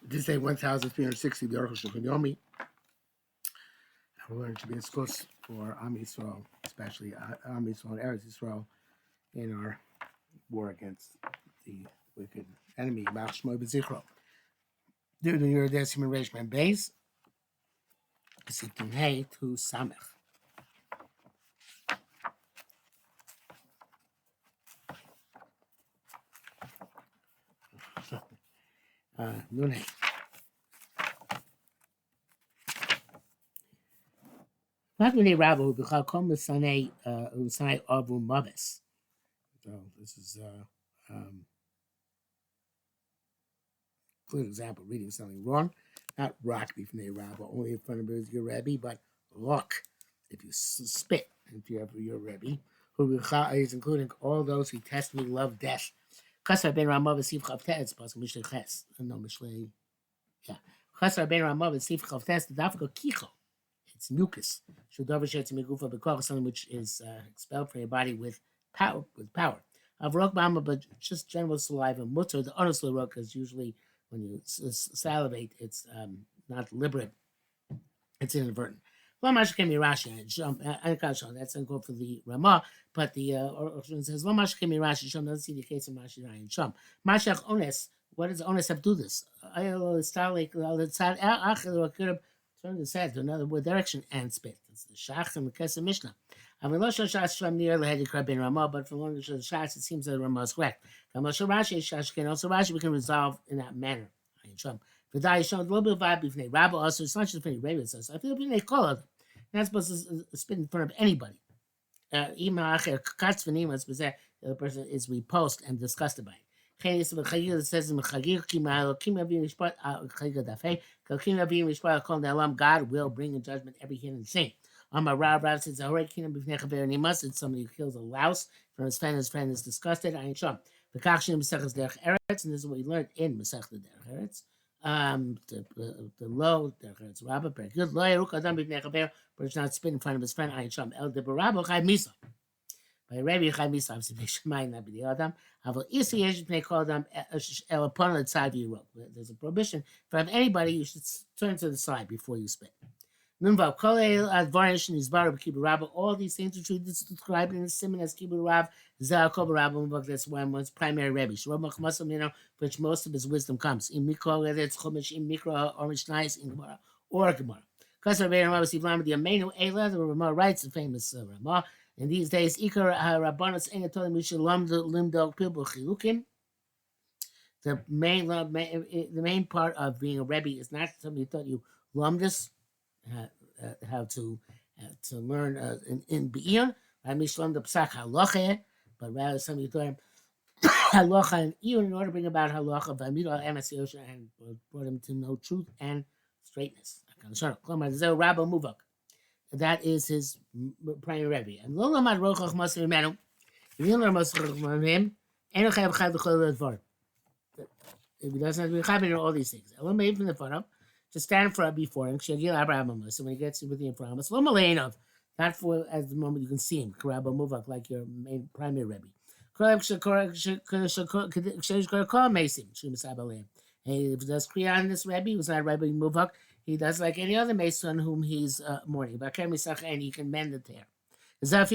This day 1360 the Arukh HaShulchan Yomi. We're going to be discussed for Am Yisrael, especially Am Yisrael and Eretz Yisrael, in our war against the wicked enemy, Yimach Shmo B'Zichro. Due to your human race man base, Sitin Hey to Samech. Nun Hey. Magmini Rabbi who B'chal Kom Sanei Avu Mavis. So this is clear example, reading something wrong. Not rock b'fnei Rabbi, only in front of your Rebbe, but look, if you spit into your Rebbe, who is including all those who test me, love death. Chasar ben Ramav v'sif chavtes, pasuk mishlei ches, no mishlei, yeah. Chasar ben Ramav v'sif chavtes, the dafka kicho, it's mucus. Shudavar shetz megufa b'koch, something which is expelled from your body with power. Avrok b'ama, but just general saliva. Mutter, the honest rock is usually when you salivate, it's not deliberate, it's inadvertent. Lomash came Rashi and jump. That's uncalled for the Ramah, but the says Lomash came Rashi. Shom doesn't see the case of Rashi and Shom. Mashach Ones. What does Ones have to do this? Turn his head to another direction and spit. It's the Shach and the Kesef Mishnah. I mean, Losh Shash from near the head of Ramah, but for long as the Shash, it seems that Ramah is correct. Rashi Shash can also Rashi we can resolve in that manner. Shom. For that, you show a little bit of vibe b'fnei Rabba. Also, it's not just b'fnei Rebbe. Says I feel b'fnei kol other. You're not supposed to spit in front of anybody. Ima acher katz v'nima. The other person is repulsed and disgusted by it. It says in Mechagir, God will bring in judgment every hidden thing. Rav says, it's somebody who kills a louse from his friend is disgusted. I ain't sure. And this is what we learned in Masech the Derech Eretz. The low Derech Eretz Rabba, very good. Lo Arukh Adam b'fnei chaver, but it's not spit in front of his friend. I ain't sure. El de Barabba Chai Misa. By Rabbi Chai Misa, obviously, Shemayim not be the Adam. Aval Isi Yesh b'fnei kol Adam El upon the side of your rope. There's a prohibition. If you have anybody, you should turn to the side before you spit. All these things which we described in the Simon as Kibbutz Rav, that's one one's primary Rebbe. Which most of his wisdom comes. In Mikro, whether it's Chumash, in Mikro, or Mishnais, in Gemara, or Gemara. Because Rabbi Ramah was Ivlam, the Amenu Eila, the Ramah writes the famous Ramah. In these days, Ikar Rabbanos Enatolim Mishalam, the Limdog Pilbo Chilukim. The main part of being a Rebbe is not something you thought you lumdus. How to learn in Be'ir, by Mishlam the Psak Halacha, but rather somebody taught him Halacha and even in order to bring about Halacha, and brought him to know truth and straightness. That is his primary Rebbe. And Lolamad Rochach Master Manu, if you learn Master from him, and if he doesn't have to be chapping all these things. I will make from the front to stand for before him. So when he gets with the inframus, not for at the moment you can see him. Like your main primary Rebbe. If he does Kriya on this Rebbe, who's not Rebbe Muvak, he does like any other Mason whom he's mourning. And he can mend it there. But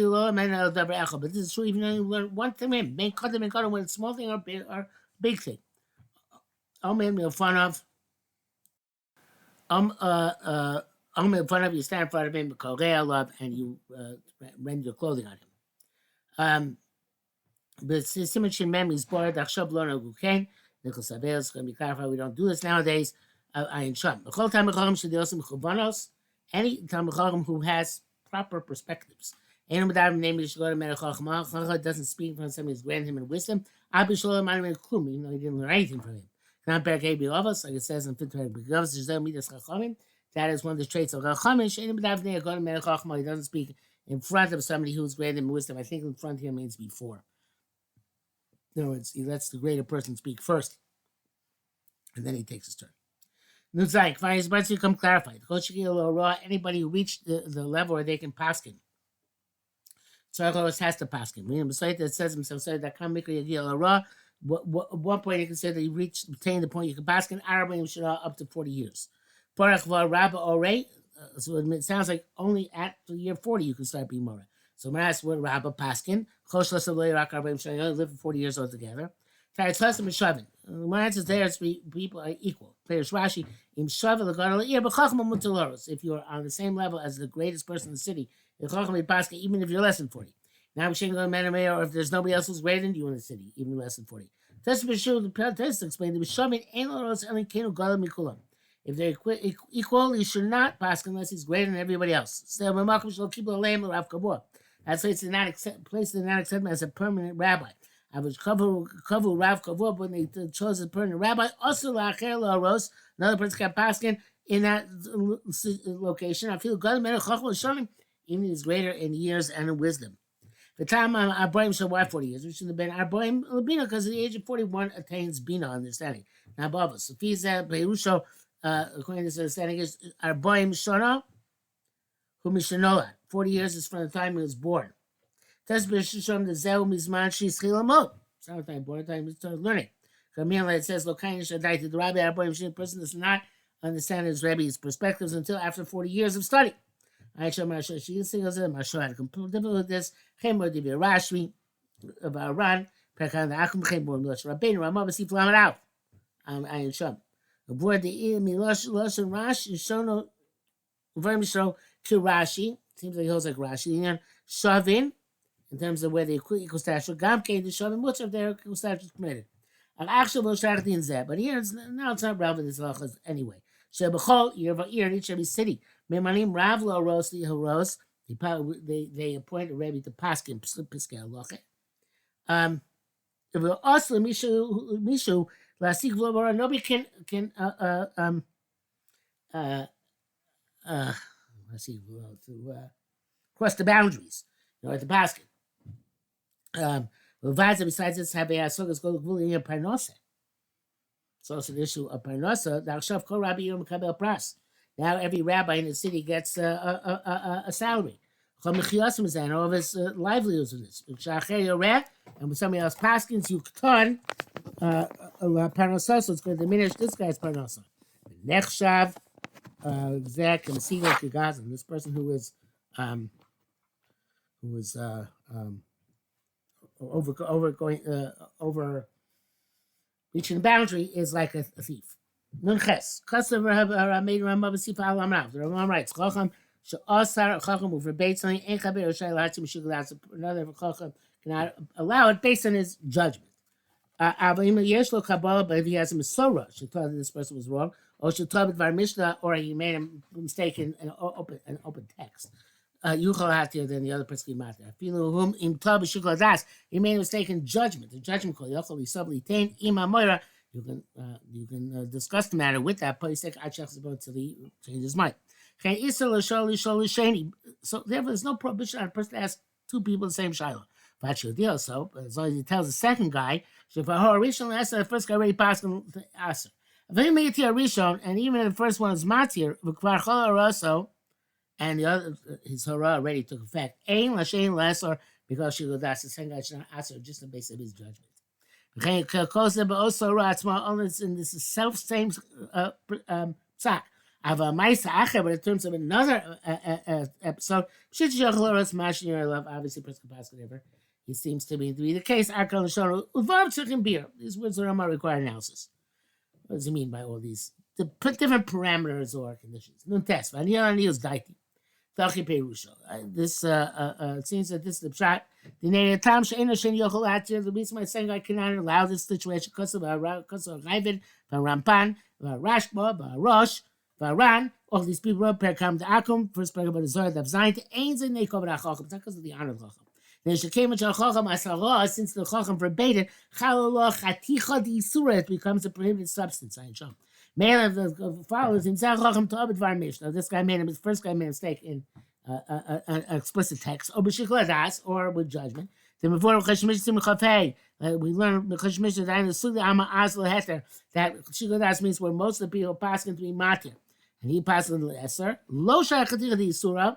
this is true even though you learn one thing from him. When it's small thing or big thing. In front of in front of you, stand in front of him, and you rend your clothing on him. But Simon Shemem is bored. Achshav lo nagu ken. Nichos Aveos can be clarified. We don't do this nowadays. Ayin Sham. B'chol Talmid Chacham she'diosim chuvanos. Any Talmid Chacham who has proper perspectives. Ain't no name is Shlomo Melech Chacham. Chacham doesn't speak from somebody who's granted him in wisdom. Abi Shlomo Melech Klum, even though he didn't learn anything from him. Not like it says in that is one of the traits of Chacham. He doesn't speak in front of somebody who's greater in wisdom. I think in front here means before. In other words, he lets the greater person speak first, and then he takes his turn. Nutzaik, fine, his words become clarified. Anybody who reached the level where they can paskin. So always has to paskin. Meaning, it says himself, that come mikra yagil ra. At one point, you can say that you attained the point you can pass in Arabim Shana up to 40 years. Parach Rabba Ore, so it sounds like only at the year 40 you can start being Mora. So that's what Rabba Paskin, Choshlas of Leirak Arabim Shana, you only live for 40 years altogether. Taitzas and Shavin. When it's there, people are equal. Players Rashi, Im Shavin, if you're on the same level as the greatest person in the city, even if you're less than 40. Now, or if there's nobody else who's greater than you in the city, even less than 40. The test explained if they're equal, you should not pass unless he's greater than everybody else. That's why it's not accepted as a permanent rabbi. I was kavu Rav Kavur when they chose a permanent rabbi. Also, another person got paskin in that location. I feel God even he's greater in years and in wisdom. The time Arboim shall why 40 years, which should have been Arboim Bina, because at the age of 41 attains Bina understanding. Now above us. If he's Beirusho, according to this understanding, is Arboim Shona, whom he should know that. 40 years is from the time he was born. It's not the time born, the time he started learning. It says, the rabbi Arboim, person does not understand his Rebbe's perspectives until after 40 years of study. I show my show. She singles him. I show how to complete with this. Chemor divi Rashmi about Ran. Perkan the Akum Chemor Milosh Rabbeinu Ramah B'Sif Lamed Out. I am Sham. Avoid the Milosh Losh and Rash. Shono very Misho to Rashi. Seems like he holds like Rashi. And Shavin in terms of where the equal stature. Gam came to Shavin. Much of their equal stature is committed. Al Achshav Lo Shachtin Zeh. But here now it's not relevant. This halachas anyway. Shebachol year by year in each every city. Memanim Rav Lo Ros the Haros. They appoint a rabbi to paskin piskei halacha. If it also mishu lasik v'lomara, nobody can cross the boundaries. At the paskin. Besides this, have a sugas go to in parnosa. It's also the issue of parnosa. Now, shav kol rabbi yom kabel pras. Now every rabbi in the city gets a salary. All of his livelihoods with this. And when somebody else paskins, you turn parnasa, so it's going to diminish this guy's parnasa. Nechshav, Zek, and Sigal Kigazan, this person who is over reaching the boundary is like a thief. Nunches. Customer have made Ramah B'Sifa Alam Rav. The Ramah writes, Chacham she'asar Chacham who forbids something, Ein Chaber Yoshai Latzim Shuglas. Another Chacham cannot allow it based on his judgment. Avim Yesh Lo Kabbalah, but if he has a Mesorah, she thought that this person was wrong, or she thought Var Mishnah, or he made a mistake in an open text. Yuchal Hatir, then the other person came out there. Whom Im Tab Shukladas, he made a mistake in judgment. The judgment called Yochal Yisabli Tain Ima Moira. You can discuss the matter with that Paisek Achach until he changes his mind. So therefore, there's no prohibition on a person to ask two people the same shiloh. Deal so, as long as he tells the second guy, the first guy already passed him to answer. And even if the first one is matir, and the other his hora already took effect. Ain lashain lesser because she would ask the second guy should not answer just on the basis of his judgment. Unless in this self-same psak. But in terms of another episode, obviously, it seems to be the case. These words are not require analysis. What does he mean by all these? To put different parameters or conditions. This seems that this is the shot. The reason why saying I cannot allow this situation because of Ravid, Rampan, Rashba, Rosh, Ran, all these people wrote Perkam the Akum, first paragraph of the Zohar, the Zayin, to Ains and Nekov Rachacham. It's not because of the honor of Chacham. Then she came into Chacham Asara, since the Chacham forbade it, Chalallah Chaticha di Surah, it becomes a prohibited substance. I show. Man of the followers in Chacham to Abid Var Mishnah. This guy made his first guy made a mistake in an explicit text, or b'shikladas, or with judgment. Then before we learn that shikladas means where most of the people pass into be matir, and he passes in the Esser. Lo shaychatika surah.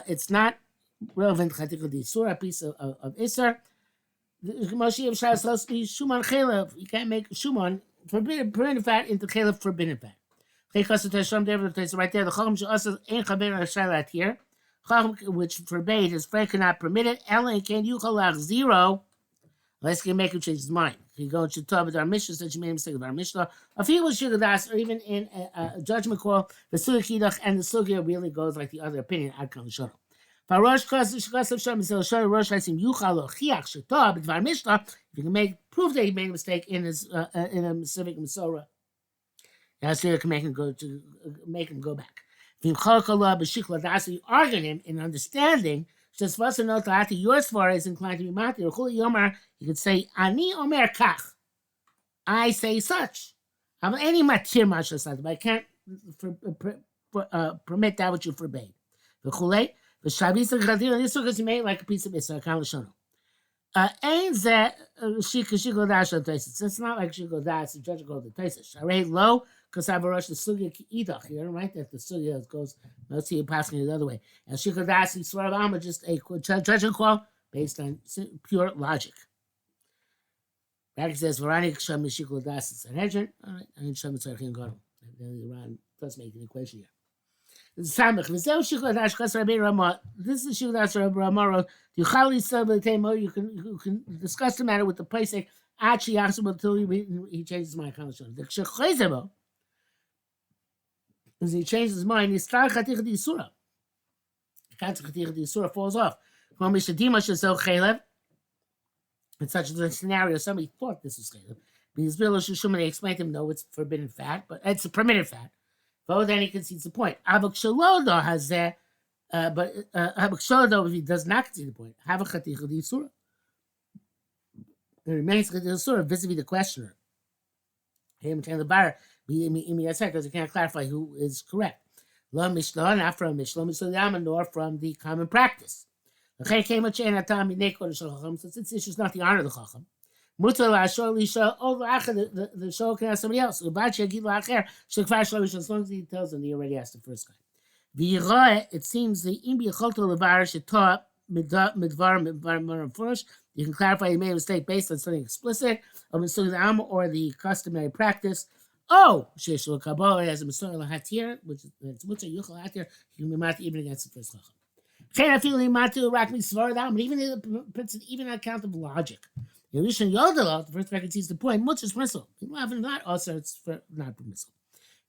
It's not relevant chatika di surah, piece of Isser. Moshe Yevshar supposed to be Shuman Chalev. You can't make Shuman forbidden fat into Chalev forbidden fat. Right there, the Chacham also ain't Chaber Shalat here. Chacham which forbade his friend cannot permit it. Ellen can you call 0. Let's get make him change his mind. He go to talk with our Mishnah, since you made a mistake with our Mishnah. A few was Shugadas, or even in a judgment call, the Sugya and the Sugya really goes like the other opinion. Ad Kan Shana. Farosh Kosav Sham Sil Shana Rosh Hasim Yuchal Chiach Shatab Dvar Mishnah. If you can make prove that he made a mistake in his in a civic Masorah, that's so you can make him go back. If you argue him in understanding. Just for us to know that your svara is inclined to be matir. You could say ani omer kach. I say such. I'm any matir mashasad, but I can't permit that which you forbade. The chulei, the shabisa gadir. This is made like a piece of Israel. Kalashono. Ain't that shiko dash on tesis? It's not like shiko dash. The judge goes to tesis. I rate low because I rush the sugya idach here, right? That the sugya goes. Let's see, passing it the other way. And shiko dash is sort of just a judgment call based on pure logic. Radak says, "V'rani k'sham shiko dash is Sanhedrin." All right, and k'sham tzarchin gadol. Iran does make an equation here. Samach. This is Shivdas Rabbi Ramaro. You can discuss the matter with the place. Actually, until he changes his mind. The as he changes his mind, he's trying to the surah. The surah falls off. In such a scenario, somebody thought this was chaylev. Because Bill Shuman explained to him, no, it's forbidden fat, but it's a permitted fat. But then he concedes the point. Avok Shalodo has there, but Avok Shalodo, if he does not concede the point, Havak Chatich the Surah. It remains the Surah vis-a-vis the questioner. Him and the bar, because he can't clarify who is correct. Lo Mishnah, not from Mishnah, nor from the common practice. So since this issue is not the honor of the Chacham, the show can ask somebody else. As long as he tells them he already asked the first guy. It seems the you can clarify you made a mistake based on something explicit or the customary practice. Oh, has a Masorah Hatir, which is Yuchal Hatir, you can be even against the first Chacham. But even on account of logic. The first record sees the point, much is permissible. Not also it's not permissible.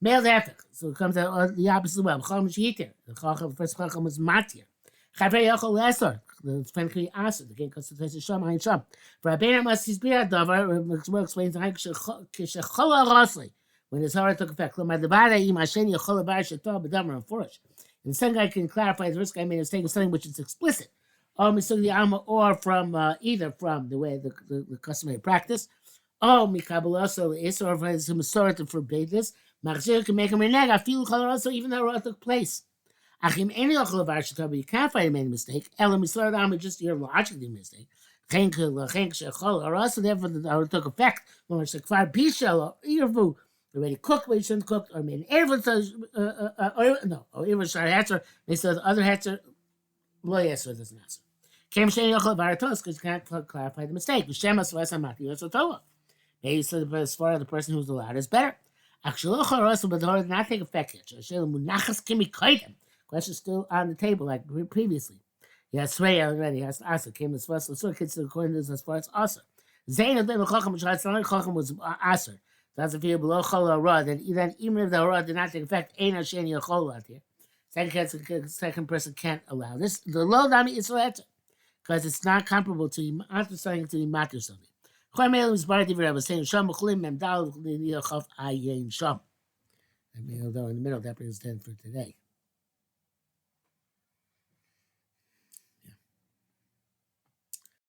Male ethic. So it comes out the opposite way. The first Chacham was Matir. The friend can be answered. Again, because the place is Sham, Ayin Sham. For Rabbeinu must be a davar, explains when his heart took effect. And the second guy can clarify the first guy made a mistake of something which is explicit. Or from either from the way the customary practice. Oh, Mikabel also is or has a Masorah to forbade this. Machzir can make him renege. I feel also even though it took place. Achim any you can't find him any mistake. Elam Masorah just your logically mistake. Or also therefore it took effect. When it's a kvar bishel or irvu already cooked when you shouldn't cook, or made an or even shar hetzer. They said the other hetzer lo yeser doesn't answer. Came sheni yochel baratos because you can't clarify the mistake. Shemas v'asamati yosotova. Maybe so as far as the person who's allowed is better. Actually, also, but the did not take effect yet. Question still on the table like previously. Yes, Ray already has Asa came as far as the kids according to this as far as Asa. Zayn of the Chacham was Asa. That's if you're below Chol Ra, then even if the Ra did not take effect, ain't a Sheni Chol out here. Second person can't allow this. The low dami is because it's not comparable to after starting to matter something. Choymeil is bar divrei was saying Sham B'chulim Mem Dal Chav Ayin Sham. And in the middle that brings 10 for today.